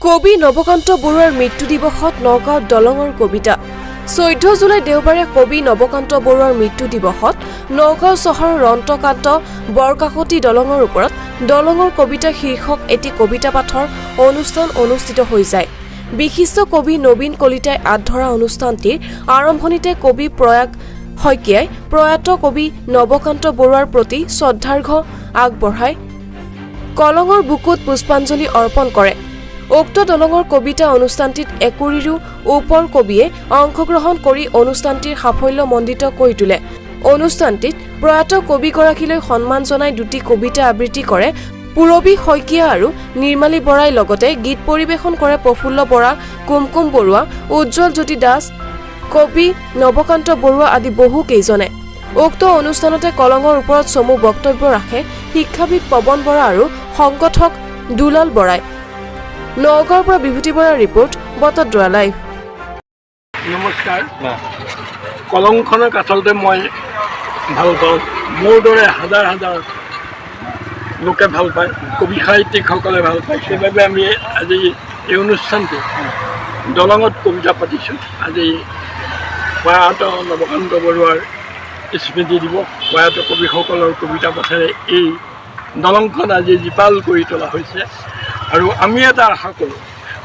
কবি নৱকান্ত বৰুৱাৰ মৃত্যু দিৱসত নগাঁৱত দলঙৰ কবিতা 14 জুলাই দেওবাৰে কবি নৱকান্ত বৰুৱাৰ মৃত্যু দিৱসত নগাঁও চহৰৰ ৰন্তকান্ত বৰকাকতি দলঙৰ ওপৰত দলঙৰ কবিতা শীৰ্ষক এটি কবিতা পাঠৰ অনুষ্ঠান অনুষ্ঠিত হৈ যায়। বিশিষ্ট কবি নবীন কলিতাই আধৰা অনুষ্ঠানটিৰ আৰম্ভণিতে কবি প্ৰয়াগ শইকীয়াই প্ৰয়াত কবি নৱকান্ত বৰুৱাৰ প্ৰতি শ্ৰদ্ধাৰ্ঘ্য আগবঢ়াই কলঙৰ বুকুত পুষ্পাঞ্জলি অৰ্পণ কৰে। উক্ত দলঙৰ কবিতা অনুষ্ঠানটিত একুৰিৰো ওপৰ কবিয়ে অংশগ্ৰহণ কৰি অনুষ্ঠানটিৰ সাফল্যমণ্ডিত কৰি তোলে। অনুষ্ঠানটিত প্ৰয়াত কবিগৰাকীলৈ সন্মান জনাই দুটি কবিতা আবৃত্তি কৰে পুৰবী শইকীয়া আৰু নিৰ্মালী বৰাই। লগতে গীত পৰিৱেশন কৰে প্ৰফুল্ল বৰা, কুমকুম বৰুৱা, উজ্জ্বল জ্যোতি দাস, কবি নৱকান্ত বৰুৱা আদি বহু কেইজনে। উক্ত অনুষ্ঠানতে কলঙৰ ওপৰত চমু বক্তব্য ৰাখে শিক্ষাবিদ পৱন বৰা আৰু সংগঠক দুলাল বৰাই। নগাঁৱৰ পৰা বিভূতি বৰাৰ ৰিপৰ্ট, বটদ্ৰৱা লাইভ। নমস্কাৰ। কলংখনক আচলতে মই ভাল পাওঁ, মোৰ দৰে হাজাৰ হাজাৰ লোকে ভাল পায়, কবি সাহিত্যিকসকলে ভাল পায়। সেইবাবে আমি আজি এই অনুষ্ঠানটো দলঙত কবিতা পাতিছোঁ। আজি প্ৰয়াত নৱকান্ত বৰুৱাৰ স্মৃতি দিৱস। প্ৰয়াত কবিসকলৰ কবিতা পাঠেৰে এই দলংখন আজি জীপাল কৰি তোলা হৈছে। আৰু আমি এটা আশা কৰোঁ,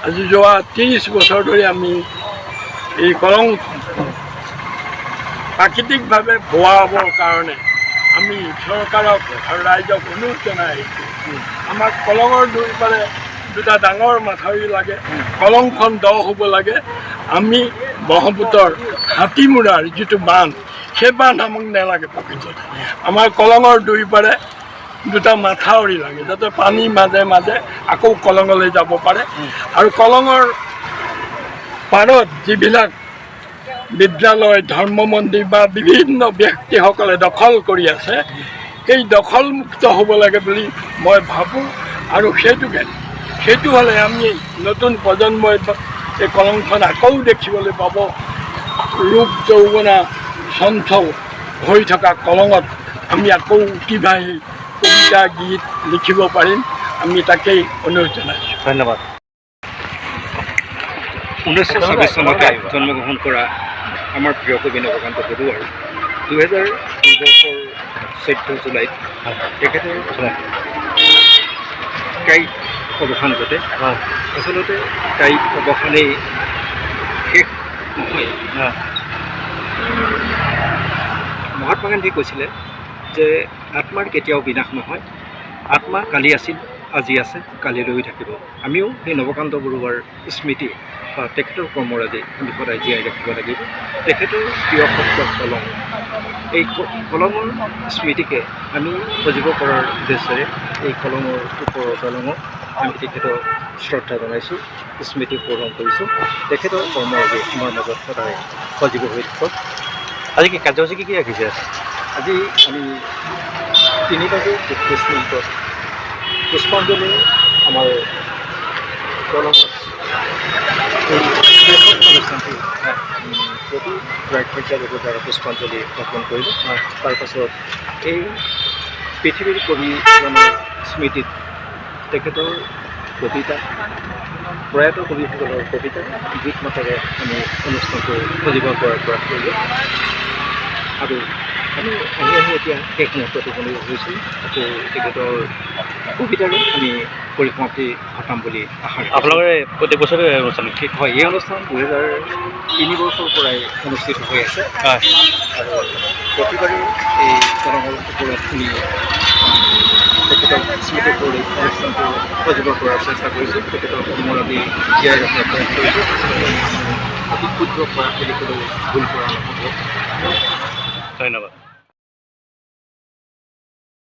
আজি যোৱা 30 বছৰ ধৰি আমি এই কলং প্ৰাকৃতিকভাৱে ভুৱাবৰ কাৰণে আমি চৰকাৰক আৰু ৰাইজক অনুৰোধ জনাই আহিছোঁ। আমাক কলঙৰ দুইফালে দুটা ডাঙৰ মাথাউৰি লাগে, কলংখন দ হ'ব লাগে। আমি ব্ৰহ্মপুত্ৰৰ হাতীমূৰাৰ যিটো বান্ধ, সেই বান্ধ আমাক নালাগে। প্ৰকৃততে আমাৰ কলঙৰ দুইফালে দুটা মাথাউৰি লাগে, যাতে পানী মাজে মাজে আকৌ কলঙলৈ যাব পাৰে। আৰু কলঙৰ পাৰত যিবিলাক বিদ্যালয়, ধৰ্ম মন্দিৰ বা বিভিন্ন ব্যক্তিসকলে দখল কৰি আছে, সেই দখলমুক্ত হ'ব লাগে বুলি মই ভাবোঁ। আৰু সেইটো হ'লে আমি নতুন প্ৰজন্মই এই কলংখন আকৌ দেখিবলৈ পাব। ৰূপ যৌৱনা চঞ্চল হৈ থকা কলঙত আমি আকৌ উঠি কবিতা গীত লিখিব পাৰিম। আমি তাকেই অনুৰোধ জনাইছোঁ। ধন্যবাদ। 1926 চনতে জন্মগ্ৰহণ কৰা আমাৰ প্ৰিয় কবি নৱকান্ত বৰুৱাৰ 2002 বৰ্ষৰ 14 জুলাইত তেখেতৰ কায়িক অৱসান ঘটে। আচলতে কায়িক অৱসানেই শেষ নহয়। মহাত্মা গান্ধী কৈছিলে যে আত্মাৰ কেতিয়াও বিনাশ নহয়, আত্মা কালি আছিল, আজি আছে, কালিলৈও থাকিব। আমিও সেই নৱকান্ত বৰুৱাৰ স্মৃতি বা তেখেতৰ কৰ্মৰাজি আমি সদায় জীয়াই ৰাখিব লাগিব। তেখেতৰ প্ৰিয় শব্দ কলং, এই কলঙৰ স্মৃতিকে আমি সজীৱ কৰাৰ উদ্দেশ্যেৰে এই কলঙৰ ওপৰৰ দলঙক আমি তেখেতক শ্ৰদ্ধা জনাইছোঁ, স্মৃতি পূৰণ কৰিছোঁ। তেখেতৰ কৰ্মৰাজি আমাৰ মাজত সদায় সজীৱ হৈ থাকক। আজি কি কাৰ্যসূচী কি ৰাখিছে? আজি আমি 3:30 পুষ্পাঞ্জলি আমাৰ দলঙত অনুষ্ঠানটি কবি প্ৰয়াগ শইকীয়াৰ দ্বাৰা পুষ্পাঞ্জলি অৰ্পণ কৰিলোঁ। তাৰপাছত এই পৃথিৱীৰ কবিজনৰ স্মৃতিত তেখেতৰ কবিতা, প্ৰয়াত কবিসকলৰ কবিতা গীত মাতেৰে আমি অনুষ্ঠানটো সজীৱ কৰাৰ প্ৰয়াস কৰিলোঁ। আৰু আমি আহি এতিয়া শেষ মুহূৰ্তত উপনীত হৈছোঁ। আকৌ তেখেতৰ কবিতাৰে আমি পৰিসমাপ্তি ঘটাম বুলি আশা ৰাখিছোঁ। আপোনালোকে প্ৰত্যেক বছৰে অনুষ্ঠান শেষ হয়? এই অনুষ্ঠান 2003 বৰ্ষৰ পৰাই অনুষ্ঠিত হৈ আছে। আৰু প্ৰতিবাৰে এই দলঙৰ ওপৰত আমি তেখেতক স্মৃতি কৰি অনুষ্ঠানটো সজীৱ কৰাৰ চেষ্টা কৰিছোঁ। তেখেতৰ কৰ্মৰাজি জীয়াই ৰখাৰ প্ৰয়াস কৰিছোঁ। অতি ক্ষুদ্ৰ প্ৰয়াস বুলি ক'লেও ভুল কৰা নহ'ব। ধন্যবাদ।